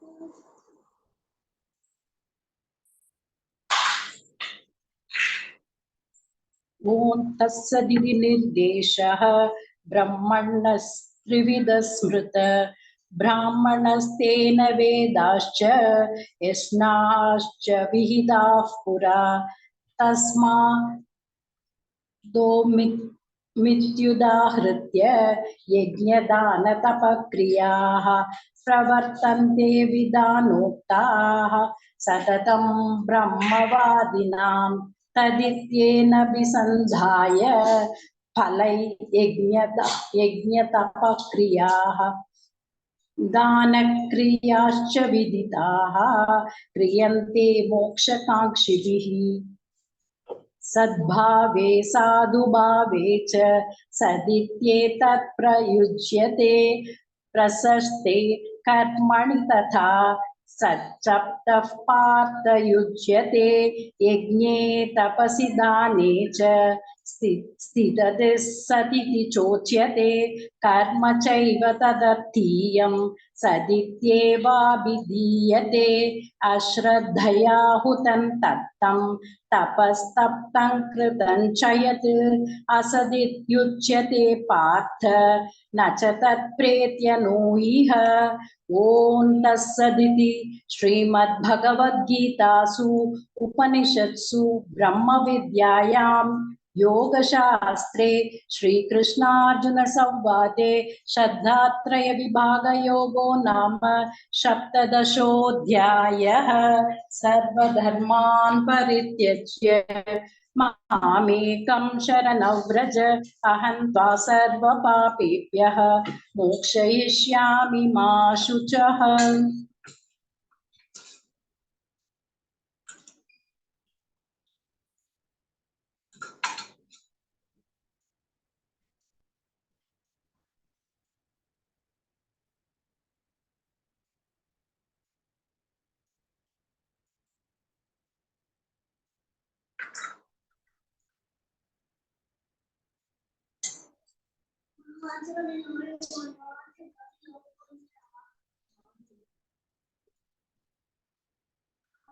ओं तत्सदिति निर्देशः ब्रह्मण्यस्त्रिविधः स्मृत ब्राह्मणस्तेन वेदाश्च यस्नाश्च विहिताः पुरा तस्मादो मित्युदाहृत्य यज्ञदानतपक्रियाः प्रवर्तन्ते विधानोक्ताः सततं ब्रह्मवादिनां तदित्येनाभिसन्धाय फलै यज्ञतपक्रियाः दानक्रियाश्च विदिताः क्रियन्ते मोक्षकाङ्क्षिभिः सद्भावे साधुभावे च सदित्येतत् प्रयुज्यते प्रशस्ते कर्मणि तथा सच्चप्तः पार्थ युज्यते यज्ञे तपसि दाने च स्थितते सदिति चोच्यते कर्म चैव तदर्थीयं सदित्येवाभिधीयते अश्रद्धया हुतं तत्तं तपस्तप्तं कृतं च यत् असदित्युच्यते पार्थ न च तत्प्रेत्य नो इह ॐ तत्सदिति श्रीमद्भगवद्गीतासु उपनिषत्सु ब्रह्मविद्यायां योगशास्त्रे श्रीकृष्णार्जुन संवादे श्रद्धात्रय विभागयोगो नाम सप्तदशोऽध्यायः सर्वधर्मान् परित्यज्य मामेकं शरणं व्रज अहं त्वा सर्वपापेभ्यः मोक्षयिष्यामि मा शुचः।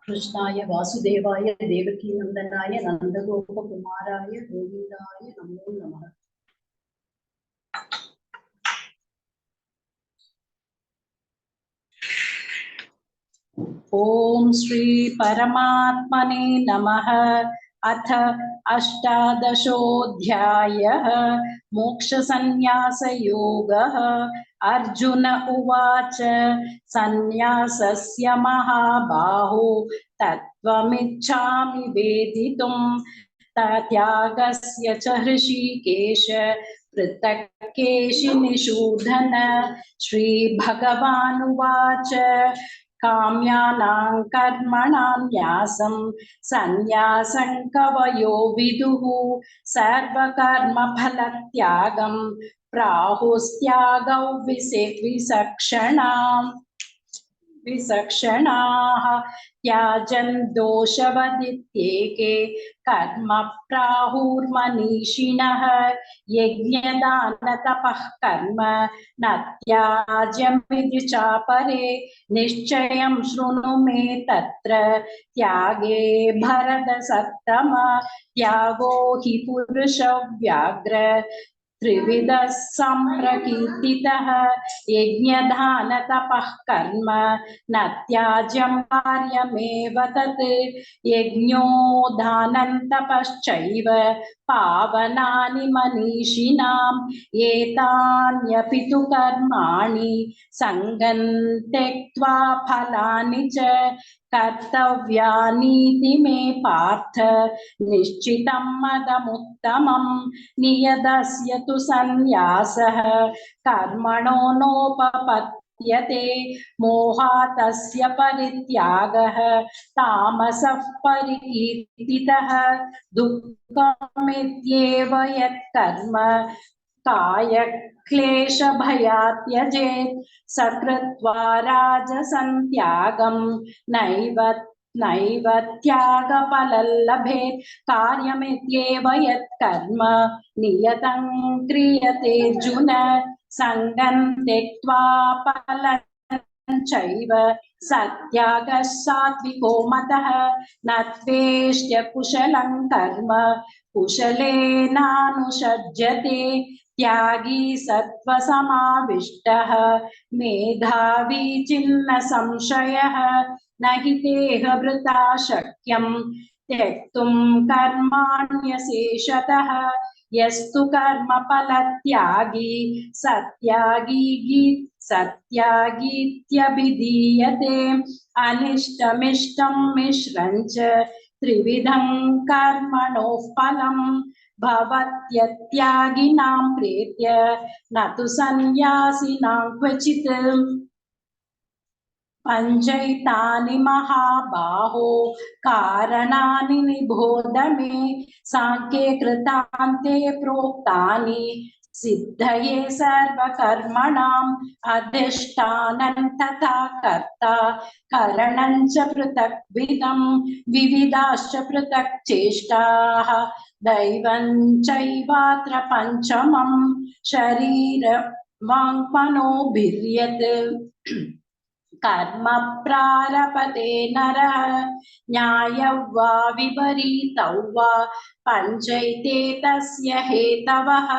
कृष्णाय वासुदेवाय देवकी नंदनाय नंदगोपकुमाराय गोविंदाय नमो नमः। ओम श्री परमात्मने नमः। अथ अष्टादशोऽध्यायः मोक्षसंन्यासयोगः। अर्जुन उवाच संन्यासस्य महाबाहो तत्त्वमिच्छामि वेदितुं त्यागस्य च हृषीकेश पृथक् केशिनिषूदन। श्रीभगवानुवाच काम्यानां कर्मणां न्यासं संन्यासं कवयो विदुः सर्वकर्मफलत्यागं प्राहुस्त्यागौ विचक्षणाः त्याजन् दोषवदित्येके कर्म प्राहुर्मनीषिणः यज्ञदानतपः कर्म न त्याज्यमिति चापरे निश्चयं शृणु मे तत्र त्यागे भरतसत्तम त्यागो हि पुरुषव्याघ्र त्रिविधः सम्प्रकीर्तितः यज्ञदानतपः कर्म न त्याज्यं कार्यमेव तत् यज्ञो दानं तपश्चैव पावनानि मनीषिणाम् एतान्यपि तु कर्माणि सङ्गं त्यक्त्वा फलानि च कर्तव्यानीति मे पार्थ निश्चितं मदमुत्तमम् नियतस्य तु संन्यासः कर्मणो नोपपद्यते मोहातस्य परित्यागः तामसः परिकीर्तितः दुःखमित्येव यत्कर्म कायक्लेशभयात् त्यजेत् सकृत्वा राजसं त्यागं नैव त्यागफलं लभेत् कार्यमित्येव यत्कर्म नियतं क्रियते अर्जुन सङ्गं त्यक्त्वा फलं चैव सत्यागः सात्विको मतः न त्वेष्ट्य कुशलं कर्म कुशलेनानुषज्यते त्यागी सत्त्वसमाविष्टः मेधावी चिन्न संशयः न हि देहभृता शक्यं त्यक्तुं कर्माण्यशेषतः यस्तु कर्मफलत्यागी सत्यागीत्यभिधीयते अनिष्टमिष्टं मिश्रं च त्रिविधं कर्मणोः फलं भवत्यत्यागिनां प्रीत्य न तु सन्न्यासिनां क्वचित् पञ्चैतानि महाबाहो कारणानि निबोध मे सांख्ये कृतान्ते प्रोक्तानि सिद्धये सर्वकर्मणाम् अधिष्ठानं तथा कर्ता करणं च पृथक्विधं विविधाश्च पृथक् चेष्टाः दैवं चैवात्र पञ्चमं शरीरवाङ्मनोभिर्यत् कर्म प्रारभते नरः न्यायं वा विपरीतौ वा पञ्चैते तस्य हेतवः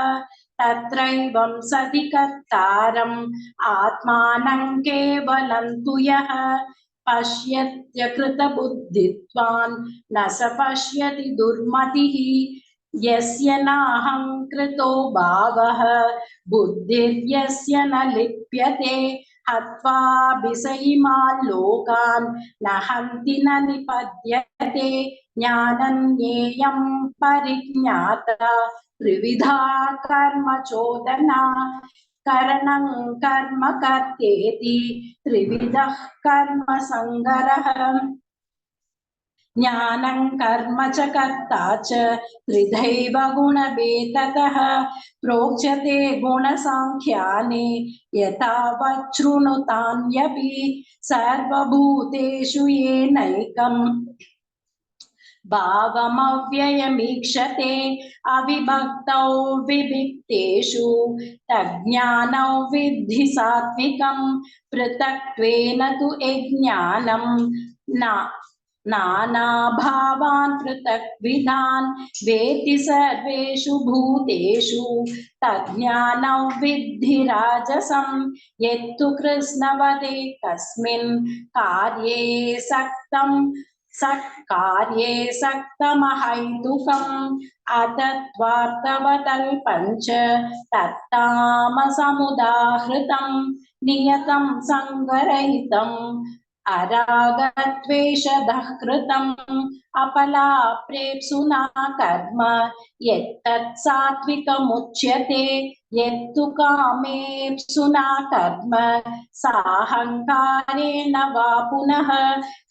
तत्रैवं सति कर्तारम् आत्मानं केवलं तु यः पश्यत्यकृतबुद्धित्वान् न स पश्यति दुर्मतिः यस्य नाहङ्कृतो भावः बुद्धिर्यस्य न लिप्यते हत्वा विषयिमान् लोकान् न हन्ति न निपद्यते ज्ञानं ज्ञेयं परिज्ञाता त्रिविधा कर्म चोदना करणं कर्म कर्तेति त्रिविधः कर्म संगरः ज्ञानं कर्म च कर्ता च त्रिधैव गुणभेदतः प्रोच्यते गुणसाङ्ख्याने यथावच्छृणुतान्यपि सर्वभूतेषु येनैकम् भावमव्ययमीक्षते अविभक्तौ विभिक्तेषु तज्ज्ञानौ विद्धि सात्विकं पृथक्त्वेन तु यज्ञानं नानाभावान् पृथक्विधान् वेति सर्वेषु भूतेषु तज्ज्ञानं विद्धि राजसं यत्तु कृष्णवदे कस्मिन् कार्ये सक्तमहैतुकम् अतत्त्वार्थवदल्पञ्च तत्तामसमुदाहृतं नियतं सङ्गरहितम् अरागद्वेषतः कृतम् अपलाप्रेप्सुना कर्म यत्तत् सात्विकमुच्यते यत्तु कामेप्सुना कर्म साहङ्कारेण वा पुनः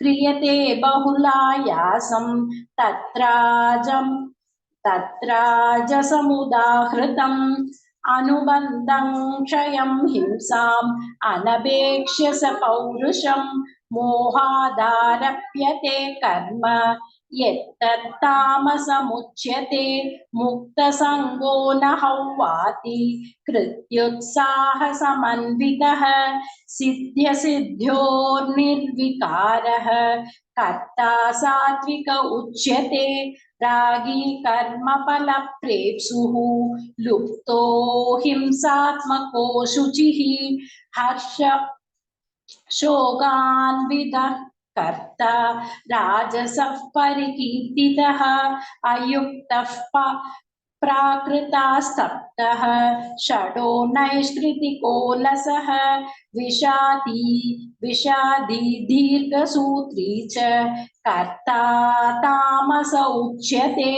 क्रियते बहुलायासं तत्राजसमुदाहृतम् अनुबन्धं क्षयं हिंसाम् अनपेक्ष्य स पौरुषं मोहादारप्यते कर्म यत्तत्तामसमुच्यते मुक्तसङ्गो न हौवाति कृत्युत्साहसमन्वितः सिद्ध्यसिद्ध्योर्निर्विकारः कर्ता सात्विक उच्यते रागी कर्मफलप्रेप्सुः लुप्तो हिंसात्मको शुचिः हर्ष शोकान्वितः कर्ता राजसः परिकीर्तितः अयुक्तः प्राकृतास्तप्तः षडो नैष्कृतिको लसः विषादी दीर्घसूत्री च कर्ता तामस उच्यते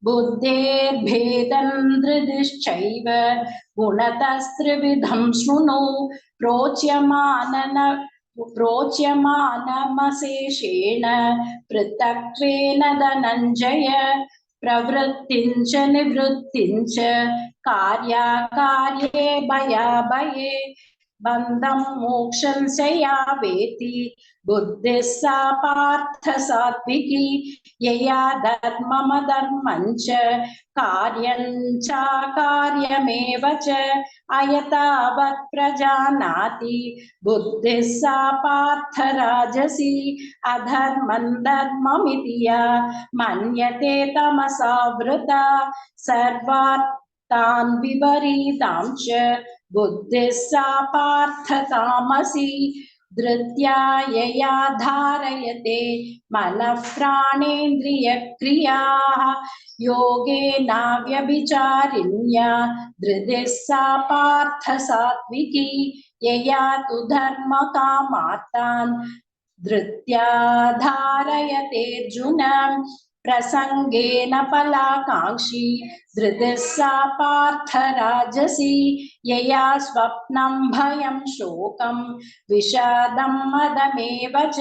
बुद्धेर्भेदं धृतिश्चैव गुणतस्त्रिविधं शृणु प्रोच्यमानमशेषेण पृथक्त्वेन धनञ्जय प्रवृत्तिं च निवृत्तिं च कार्याकार्ये भयाभये बन्धं मोक्षं च या वेति बुद्धिः सा पार्थ सात्विकी यया धर्ममधर्मं च कार्यं चाकार्यमेव च अयतावत् प्रजानाति बुद्धिः सा पार्थ राजसी अधर्मं धर्ममिति या मन्यते तमसावृता सर्वार्थान् विपरीतां च बुद्धिः सा पार्थ तामसी धृत्या यया धारयते मनः प्राणेन्द्रियक्रियाः योगेनाव्यभिचारिण्या धृतिः सा पार्थ सात्विकी यया तु धर्मकामार्तान् धृत्या धारयतेऽर्जुन प्रसंगेन फलाकांक्षी धृतिः सा पार्थ राजसी यया स्वप्नं भयं शोकं विषादं मदमेव च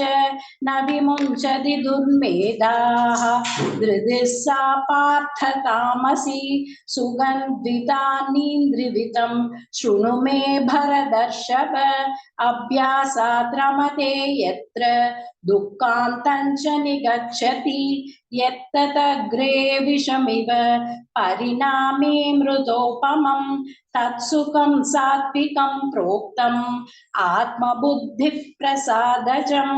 न विमुञ्चति दुर्मेधाः धृतिः सा पार्थ तामसी सुगन्धितानीन्द्रिवितं शृणु मे भरतर्षभ अभ्यासात् रमते यत्र दुःखान्तं च निगच्छति यत्तदग्रे विषमिव परिणामे मृतोपमं तत्सुखं सात्विकं प्रोक्तम् आत्मबुद्धिप्रसादजं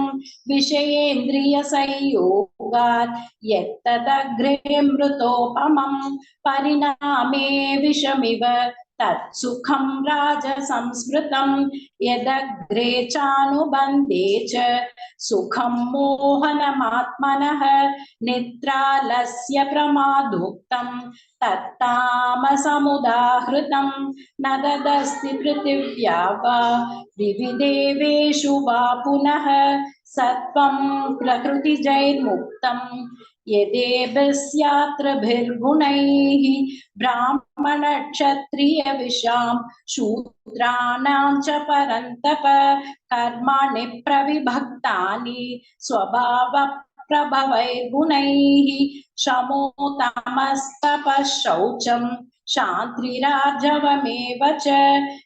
विषयेन्द्रियसंयोगात् यत्तदग्रे मृतोपमं परिणामे विषमिव तत्सुखं राजसंस्मृतं यदग्रे चानुबन्धे च सुखं मोहनमात्मनः निद्रालस्य प्रमादोक्तं तत्तामसमुदाहृतं न तदस्ति पृथिव्या वा दिवि देवेषु वा पुनः सत्त्वं प्रकृतिजैर्मुक्तं यदेभिस्यात्रभिर्गुणैः ब्राह्मणक्षत्रियविशां शूद्राणां च परन्तप कर्माणि प्रविभक्तानि स्वभावप्रभवैर्गुणैः शमो तमस्तपः शौचं शान्तिरार्जवमेव च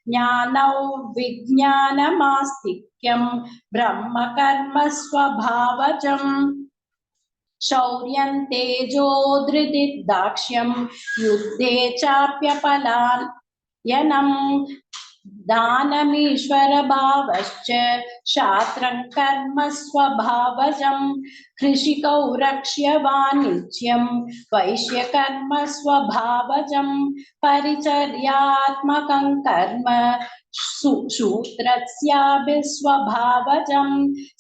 ज्ञानौ विज्ञानमास्तिक्यं ब्रह्मकर्म स्वभावजम् शौर्यं तेजो धृतिर्दाक्ष्यं युद्धे चाप्यपलायनं दानमीश्वरभावश्च शास्त्रं कर्म स्वभावजं कृषिकौ रक्ष्य वाणिज्यं वैश्यकर्म स्वभावजं परिचर्यात्मकं कर्म शूद्रस्याभिस्वभावजं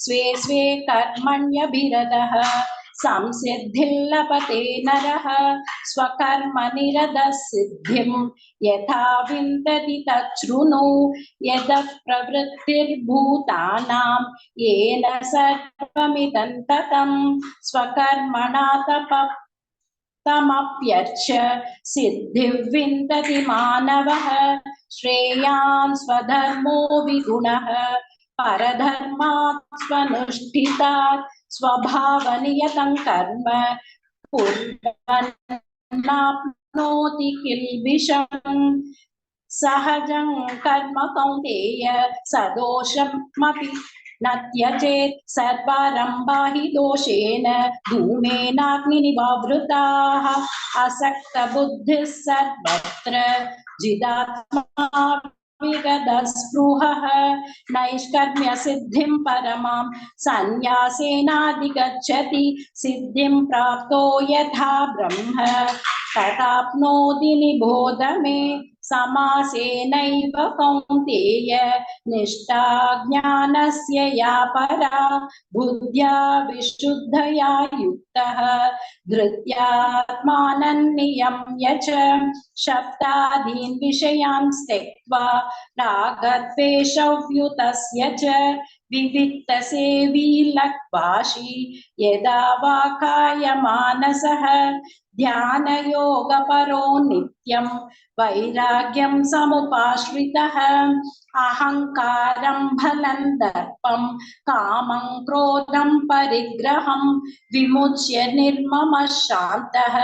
स्वे स्वे कर्मण्यभिरतः संसिद्धिर्लभते नरः स्वकर्मनिरतः सिद्धिं यथा विन्दति तच्छृणु यतः प्रवृत्तिर्भूतानां येन सर्वमिदं ततं स्वकर्मणा तमप्यर्च्य सिद्धिं विन्दति मानवः श्रेयान् स्वधर्मो विगुणः परधर्मात् स्वनुष्ठितात् स्वभावनियतं कर्म कुर्वन्नाप्नोति किल्बिषम् सहजं कर्म कौन्तेय सदोषमपि न त्यजेत् सर्वारम्भा हि दोषेण धूमेनाग्निनिवावृताः असक्तबुद्धिः सर्वत्र जिदात्मा विगतस्पृहः नैष्कर्म्य सिद्धिं परमां संन्यासेनाधिगच्छति सिद्धिं प्राप्तो यथा ब्रह्म तथाप्नोति निबोध मे समासेनैव कौन्तेय निष्ठा ज्ञानस्य या परा बुद्ध्या विशुद्धया युक्तः धृत्यात्मानं नियम्य च शब्दादीन् विषयान् त्यक्त्वा रागद्वेषव्युतस्य च विविक्तसेवी लक्वाशी यदा वा कायमानसः ध्यानयोगपरो नित्यं वैराग्यं समुपाश्रितः अहङ्कारं बलं दर्पं कामं क्रोधं परिग्रहं विमुच्य निर्ममः शान्तः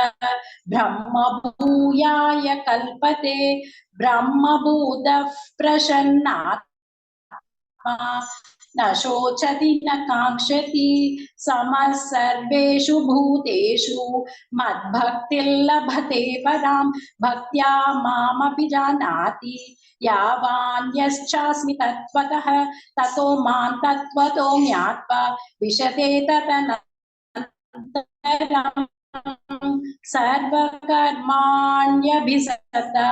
ब्रह्मभूयाय कल्पते ब्रह्मभूतः प्रसन्नात्मा न शोचति न काङ्क्षति समः सर्वेषु भूतेषु मद्भक्तिः लभते परां भक्त्या मामपि जानाति यावान् यश्चास्मि तत्त्वतः ततो मां तत्त्वतो ज्ञात्वा विशते तदनन्तरं सर्वकर्माण्यभिसता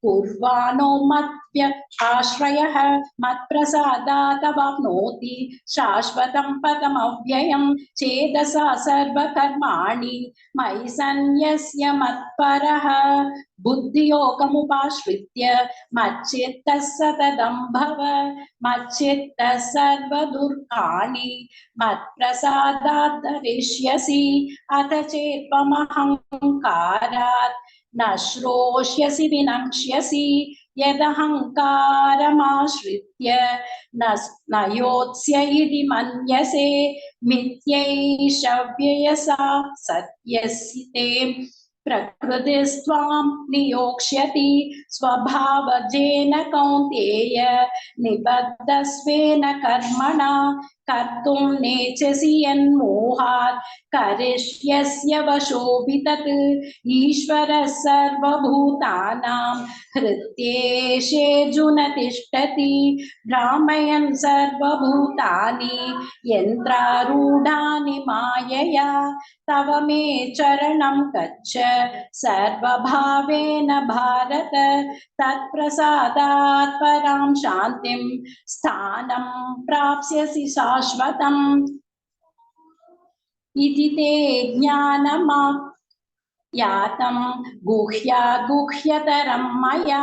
कुर्वाणो मद्व्यपाश्रयः मत्प्रसादादवाप्नोति शाश्वतं पदमव्ययं चेदसा सर्वकर्माणि मयि सन्न्यस्य मत्परः बुद्धियोगमुपाश्रित्य मच्चित्तः सततं भव मच्चित्तः सर्वदुर्गाणि मत्प्रसादात् धरिष्यसि अथ चेत्त्वमहङ्कारात् न श्रोष्यसि विनक्ष्यसि यदहङ्कारमाश्रित्य न योत्स्य इति मन्यसे मिथ्यैष व्ययसा सत्यस्ते प्रकृतिस्त्वां नियोक्ष्यति स्वभावजेन कौन्तेय निबद्धस्वेन कर्मणा कर्तुं नेच्छसि यन्मोहात् करिष्यस्य वशोऽपि तत् ईश्वरः सर्वभूतानां हृद्देशेऽर्जुन तिष्ठति भ्रामयन् सर्वभूतानि यन्त्रारूढानि मायया तव मे चरणं गच्छ सर्वभावेन भारत तत्प्रसादात् परां शान्तिं स्थानं प्राप्स्यसि शाश्वतम् इति ते ज्ञानमाख्यातं गुह्याद्गुह्यतरं मया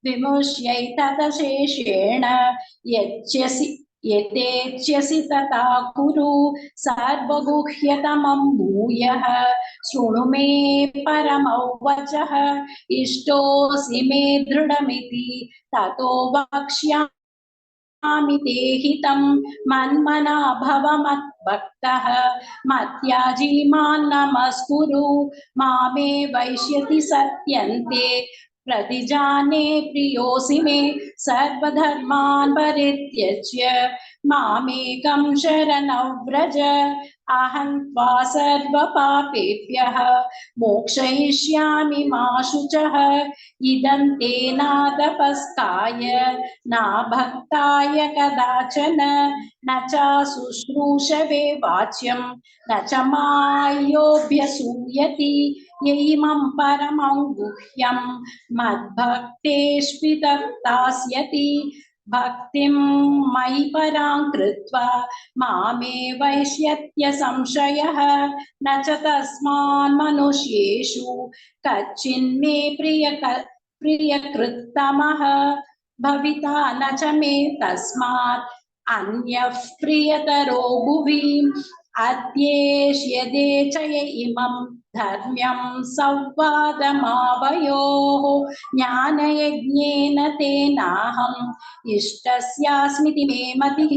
विमुष्यैतदशेषेण यतेच्यसि तथा कुरु सर्वगुह्यतमं भूयः शृणु मे परमौ वचः इष्टोऽसि मे दृढमिति ततो वक्ष्यामि ते हितं मन्मना भव मद्भक्तः मत्याजी मां नमस्कुरु मामे वैष्यति सत्यन्ते प्रतिजाने प्रियोऽसि मे सर्वधर्मान् परित्यज्य मामेकं शरणं व्रज अहं त्वा सर्वपापेभ्यः मोक्षयिष्यामि मा शुचः इदं ते न तपस्काय न भक्ताय कदाचन न च शुश्रूषवे वाच्यं न च मायोऽभ्यसूयति यैमं परमं गुह्यं मद्भक्तेष्विदत्तास्यति भक्तिं मयि परां कृत्वा मामे वैष्यत्य संशयः न च तस्मान् मनुष्येषु कच्चिन्मे प्रियकृत्तमः भविता न च मे तस्मात् अन्यः प्रियतरो भुवि अद्येष्यदे च य इमं धर्म्यं संवादमावयोः ज्ञानयज्ञेन तेनाहम् इष्टस्यास्मिति मे मतिः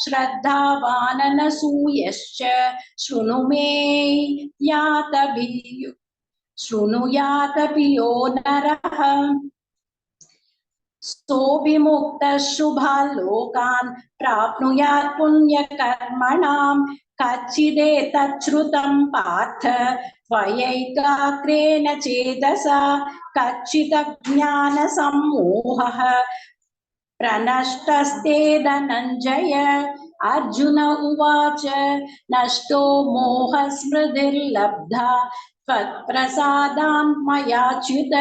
श्रद्धावान् अनसूयश्च शृणुयातपि यो नरः सोऽविमुक्तः शुभान् लोकान् प्राप्नुयात् पुण्यकर्मणां कच्चिदेतच्छ्रुतं पार्थ त्वयैकाग्रेण चेतसा कच्चिदज्ञानसम्मोहः प्रनष्टस्ते धनञ्जय अर्जुन उवाच नष्टो मोहस्मृतिर्लब्धा त्वत्प्रसादान् मयाच्युत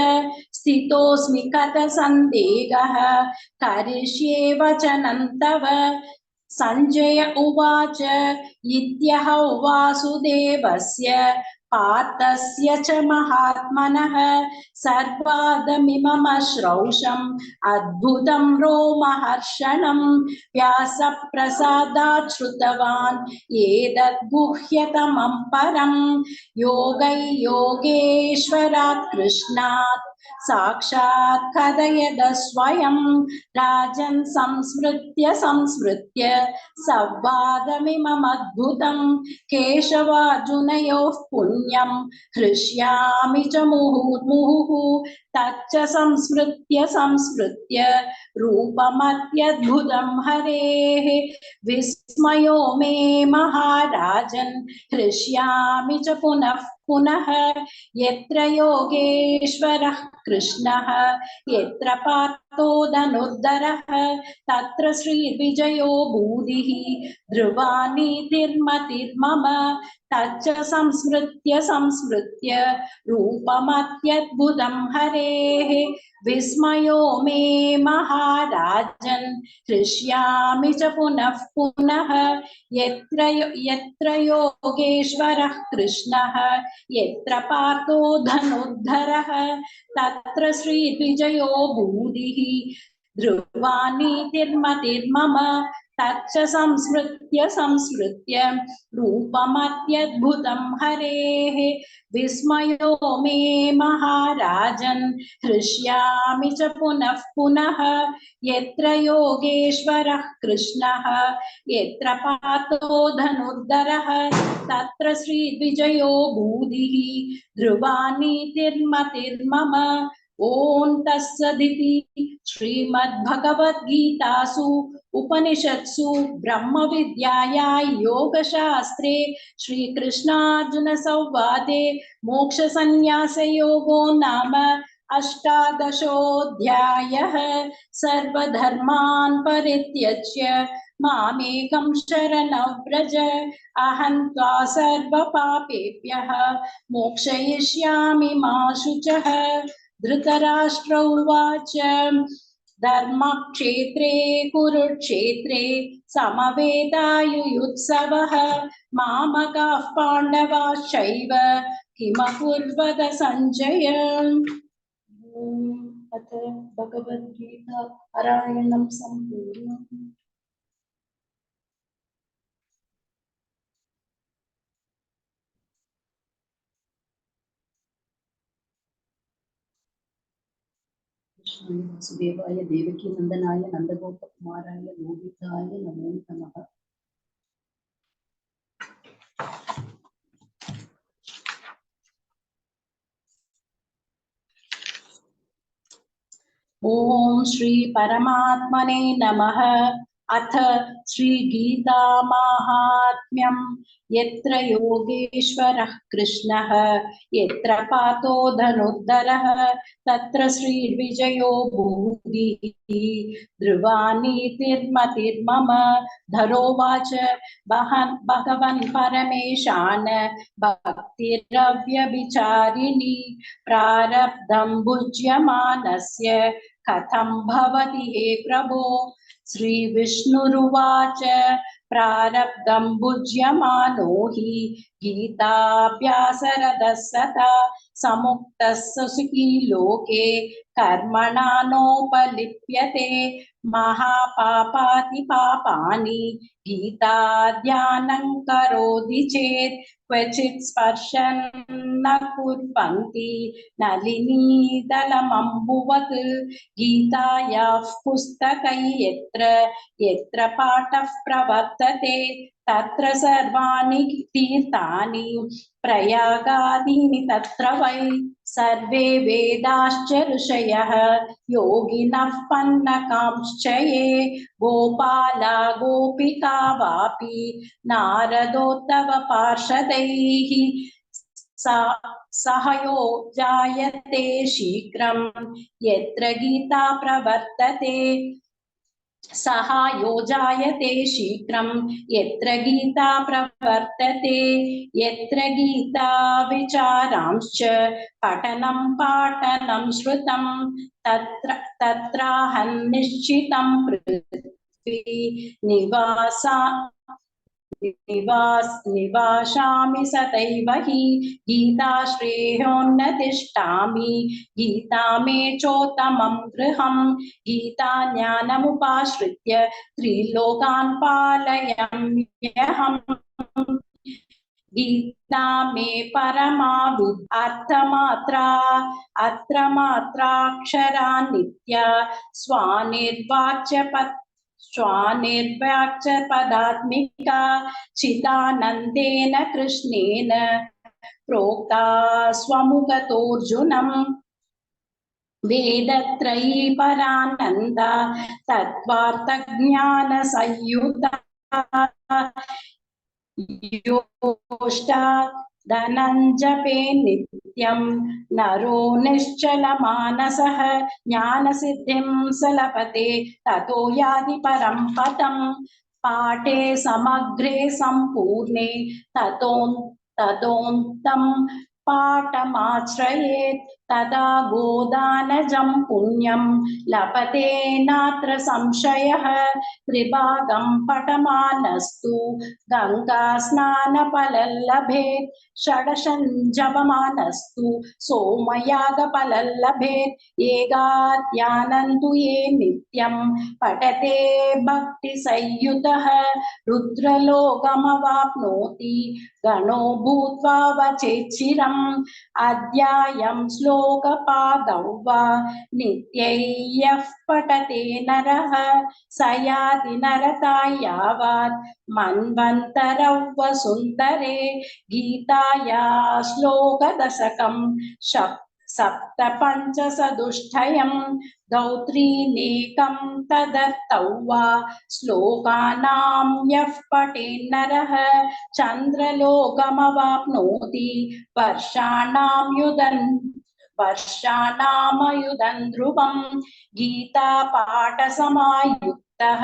स्थितोऽस्मि गतसन्देहः करिष्ये वचनं तव संजय उवाच इत्यहौ वासुदेवस्य पार्थस्य च महात्मनः सर्वादमिममश्रौषम् अद्भुतं रोमहर्षणं व्यासप्रसादात् श्रुतवान् एतद्गुह्यतमं परं योगैयोगेश्वरात् कृष्णात् साक्षात् कथयद स्वयं राजन् संस्मृत्य संवादमिममद्भुतं केशवार्जुनयोः पुण्यं हृष्यामि च मुहुर्मुहुः तच्च संस्मृत्य रूपमत्यद्भुतं हरेः विस्मयो मे महाराजन् हृष्यामि च पुनः पुनः यत्र योगेश्वरः कृष्णः यत्र पार्थो धनुर्धरः तत्र श्रीविजयो भूतिः ध्रुवा नीतिर्मतिर्मम तच्च संस्मृत्य संस्मृत्य रूपमत्यद्भुतं हरेः विस्मयो मे महाराजन् हृष्यामि च पुनः पुनः यत्र योगेश्वरः कृष्णः यत्र पार्थो धनुर्धरः तत्र श्रीविजयो भूतिः ध्रुवा नीतिर्मतिर्मम तच्च संस्मृत्य संस्मृत्य रूपमत्यद्भुतं हरेः विस्मयो मे महाराजन् हृष्यामि च पुनः पुनः यत्र योगेश्वरः कृष्णः यत्र पार्थो धनुर्धरः तत्र श्रीविजयो भूतिः ध्रुवा नीतिर्मतिर्मम ओम तत्सदिति श्रीमद्भगवद्गीतासु उपनिषत्सु ब्रह्म विद्यायां योगशास्त्रे श्रीकृष्णार्जुन संवादे मोक्ष संन्यास योगो नाम अष्टादशोऽध्यायः सर्वधर्मान् परित्यज्य मामेकं शरणं व्रज अहं त्वा सर्वपापेभ्यः मोक्षयिष्यामि मा शुचः धृतराष्ट्र उवाच धर्मक्षेत्रे कुरुक्षेत्रे समवेतायुयुत्सवः मामकाः पाण्डवाश्चैव किमकुर्वत सञ्जय। अथ भगवद्गीता पारायणं सम्पूर्णम्। वासुदेवाय देवकी नंदनाय नंदगोपकुमाराय गोविंदाय नमो नमः। ओम श्री परमात्मने नमः। अथ श्री गीता माहात्म्यं यत्र योगेश्वरः कृष्णः यत्र पार्थो धनुर्धरः तत्र श्रीविजयो भूतिः ध्रुवा नीतिर्मतिर्मम। धरोवाच भगवन् परमेशान भक्तिरव्यभिचारिणी प्रारब्धं भुज्यमानस्य कथं भवति हे प्रभो। श्री विष्णुरुवाच प्रारब्धं भुज्यमानो हि गीताभ्यासरतः सदा समुक्तः सुखी लोके कर्मणा नोपलिप्यते महापापातिपापानि गीताध्यानं करोति चेत् क्वचित् स्पर्शन् न कुर्वन्ति नलिनीदलमम्बुवत्। गीतायाः पुस्तकै यत्र यत्र पाठः प्रवर्तते तत्र सर्वाणि तीर्थानि प्रयागादीनि तत्र वै सर्वे वेदाश्च ऋषयः योगिनः पन्नकांश्च ये गोपाला गोपिका वापि नारदोत्तव पार्षदैः सहयो जायते शीघ्रं यत्र गीता प्रवर्तते सहायो जायते शीघ्रं यत्र गीता प्रवर्तते यत्र गीता विचारांश्च पठनं पाठनं श्रुतं तत्राहं निश्चितं पृथ्वी निवासामि सदैव हि गीताश्रेयोन्नतिष्ठामि गीता मे चोत्तमं गृहं गीता ज्ञानमुपाश्रित्य त्रिलोकान् पालयाम्यहम् गीता मे परमा अत्र मात्राक्षरा नित्या स्वानिर्वाच्य पदात्मिका चिदानन्देन कृष्णेन प्रोक्ता स्वमुखतोऽर्जुनम्। वेदत्रयी परानन्दा तत्त्वार्थज्ञानसंयुता योष्टा धनञ्जपे नित्यं नरो निश्चलमानसः ज्ञानसिद्धिं स लभते ततो याति परं पदम् पाठे समग्रे सम्पूर्णे ततोऽन्तं पाठमाश्रयेत् तदा गोदानजं पुण्यं लभते नात्र संशयः त्रिभागं पठमानस्तु गंगा स्नानफलं लभेत् षडशं जपमानस्तु सोमयागफलं लभेत् एकाध्यानं तु ये नित्यं पठते भक्तिसंयुतः रुद्रलोकमवाप्नोति गणो भूत्वा वचेच्चिरम् अध्यायं श्लोकपादौ वा नित्यैः पठते नरः स याति नरकाय यावत् मन्वन्तरौ वसुन्धरे गीताया श्लोकदशकं सप्तपञ्चशदुष्टयं दौत्रीनेकं तदर्थौ वा श्लोकानां यः पठेन्नरः चन्द्रलोकमवाप्नोति वर्षाणामयुधं ध्रुवं गीतापाठसमायुक्तः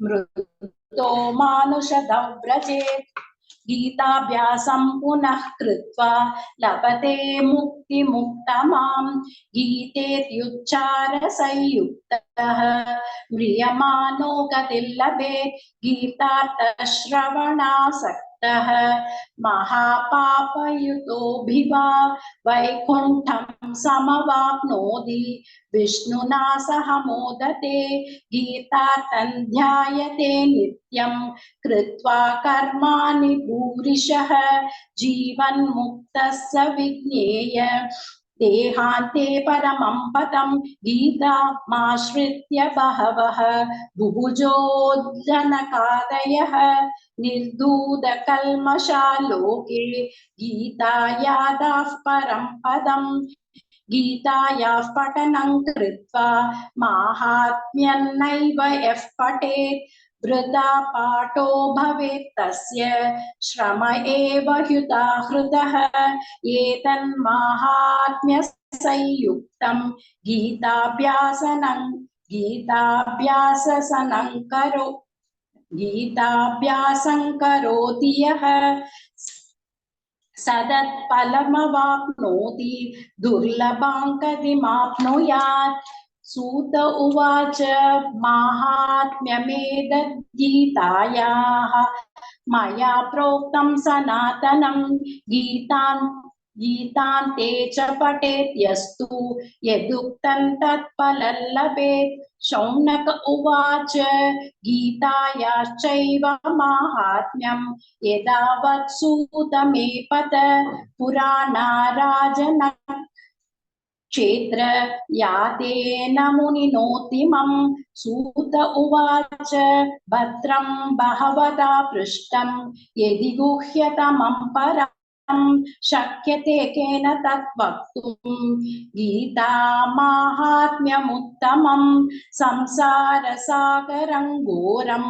मृतो मानुषदव्रजेत् गीताभ्यासं पुनः कृत्वा लभते मुक्तिमुक्तमां गीतेत्युच्चारसंयुक्तः म्रियमाणो गतिर्लभेत् गीतार्थश्रवणासक्तः महापापयुतोऽभिवा वैकुण्ठं समवाप्नोति विष्णुना सह मोदते गीतार्थं ध्यायते नित्यं कृत्वा कर्माणि भूरिशः जीवन्मुक्तस्य विज्ञेय देहान्ते परमं पदं गीतामाश्रित्य बहवः बुभुजोज्जनकादयः निर्धूतकल्मषालोके गीतायादाः परं पदम् गीतायाः पठनं कृत्वा माहात्म्यन्नैव यः पठेत् वृथा पाठो भवेत् तस्य श्रम एव ह्युदाहृतः एतन्माहात्म्यसंयुक्तं गीताभ्यासं करोति यः सदत्फलमवाप्नोति दुर्लभां कतिमाप्नुयात् सूत उवाच माहात्म्यमेतद्गीतायाः मया प्रोक्तं सनातनं गीतान्ते च पठेत् यस्तु यदुक्तं तत्फलं लभेत् शौनक उवाच गीतायाश्चैव माहात्म्यं यदा वत्सूत मे पत पुराणाराजन क्षेत्र यातेन मुनिनोतिमं सूत उवाच भद्रं बहवता पृष्टं यदि गुह्यतमं परम् शक्यते केन तत् वक्तुं गीता माहात्म्यमुत्तमं संसारसागरं घोरं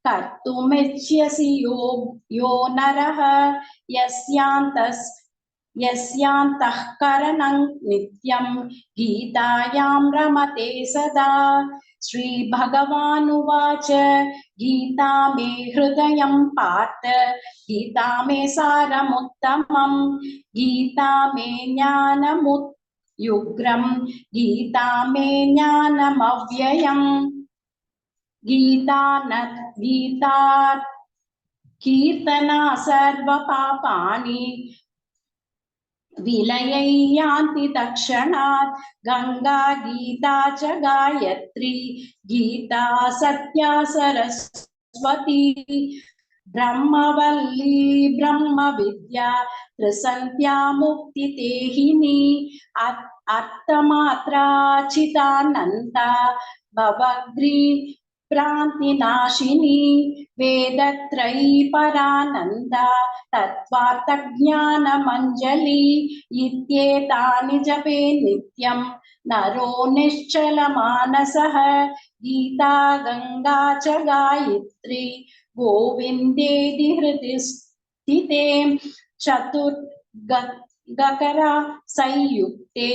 कर्तुमिच्छसि यो नरः यस्यान्तःकरणं नित्यं गीतायां रमते सदा श्रीभगवानुवाच गीता मे हृदयं पार्थ गीता मे सारमुत्तमं गीता मे ज्ञानमुद्युग्रं गीता मे ज्ञानमव्ययम् गीता कीर्तना सर्वपापानि विलयैयान्ति तत्क्षणात् गंगा गीता च गायत्री गीता सत्या सरस्वती ब्रह्मवल्ली ब्रह्मविद्या त्रिसन्ध्या मुक्तितेहिनी अर्थमात्राचितानन्ता भवग्री भ्रान्तिनाशिनी वेदत्रयी परानन्दा तत्त्वार्थज्ञानमञ्जली इत्येतानि जपे नित्यं नरो निश्चल मानसः गीता गंगा च गायत्री गोविन्देति हृदि स्थिते चतुर्गकरा संयुक्ते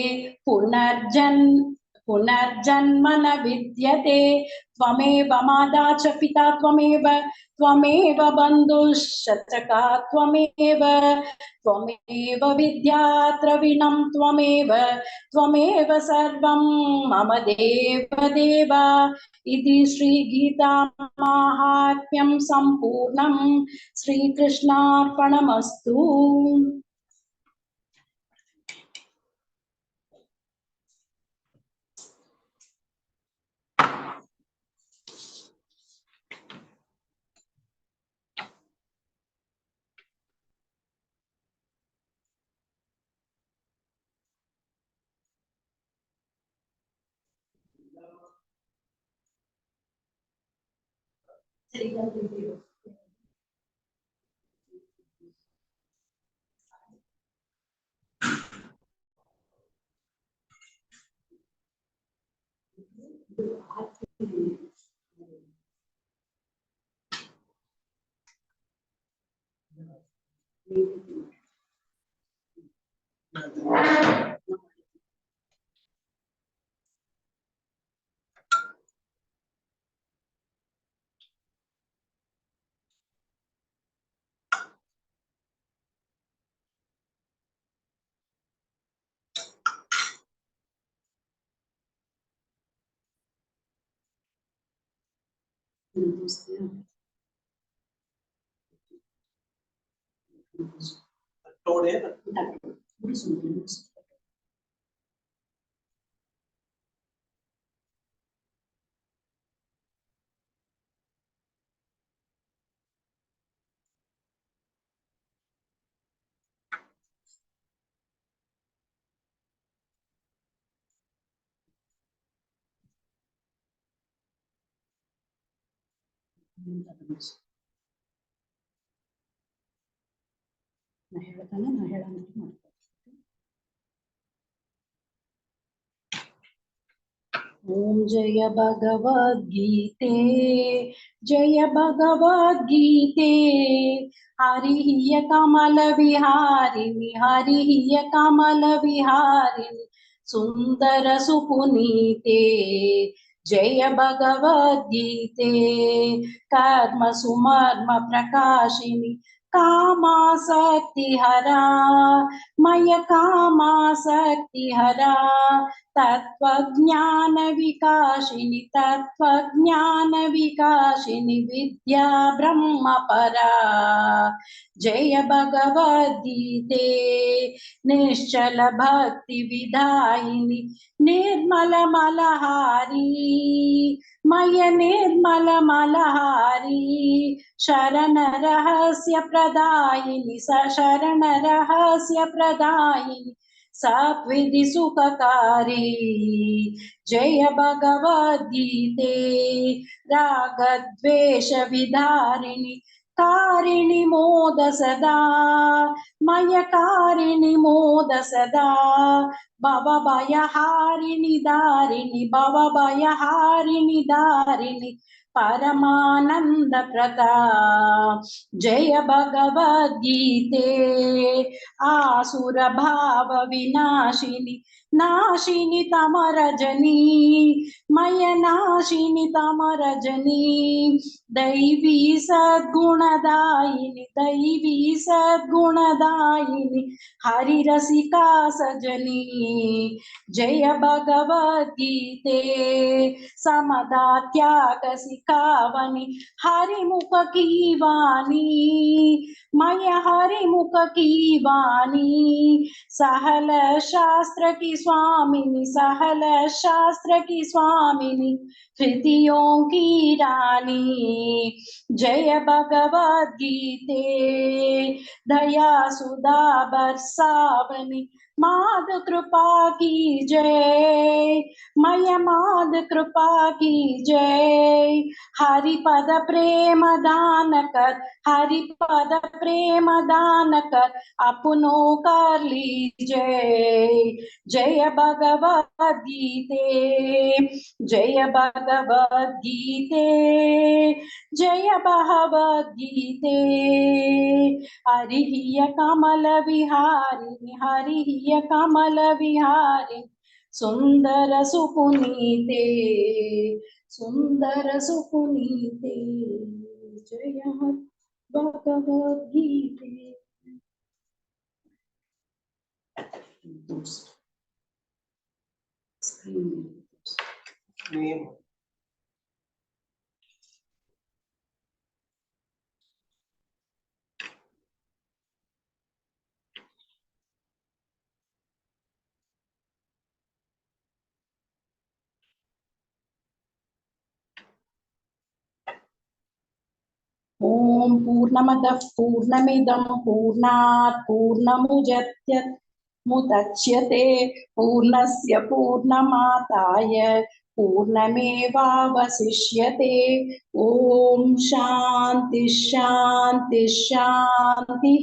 पुनर्जन्म न विद्यते त्वमेव माता च पिता त्वमेव बन्धुश्च त्वमेव विद्या द्रविणं त्वमेव सर्वं मम देव इति श्रीगीतामाहात्म्यं सम्पूर्णं श्रीकृष्णार्पणमस्तु। ओम जय भगवद्गीते जय भगवद्गीते हरि कमल विहारिणि हरि कमल विहारिणि सुंदर सुपुनीते जय भगवद्गीते कर्म सुमर्म प्रकाशिनी कामासक्ति हरा मय कामासक्ति हरा तत्वज्ञान विकाशिनी विद्या ब्रह्म परा जय भगवद्गीते निश्चल भक्ति विधायिनी निर्मल मलहारी मय निर्मल मलहारी शरण रहस्य प्रदायिनी शरण रहस्य प्रदायिनी सत्विधि सुखकारी जय भगवद्गीते राग द्वेष विधारिणी कारिणि मोद सदा मय कारिणि मोद सदा भव भयहारिणि दारिणि परमानंद प्रदा जय भगवद्गीते आसुर भाव विनाशिनी नाशिनी तमरजनी मय नाशिनी तमरजनी दैवी सद्गुणदायिनी हरिरसिका सजनी जय भगवद्गीते समदा त्याग सिखावनी हरिमुख की वाणी मय हरिमुख की वाणी सहल शास्त्र की स्वामिनी कृतियों की रानी जय भगवद्गीते दया सुधा बरसावनी माद कृपा की जय, मय माद कृपा की जय। हरि पद प्रेम दान कर, हरि पद प्रेम दान कर, अपनो कर लीजय। जय भगवद गीते, जय भगवद गीते, जय भगवद गीते। हरिः कमल विहारिणि, हरिः कमल विहारिणि, सुंदर सुपुनीते, सुंदर सुपुनीते। जय भगवद गीते। ओम पूर्णमदः पूर्णमिदं पूर्णात् पूर्णमुदच्यते मुदच्यते पूर्णस्य पूर्णमादाय पूर्णमेवावशिष्यते। ओम शांति शांति शांति।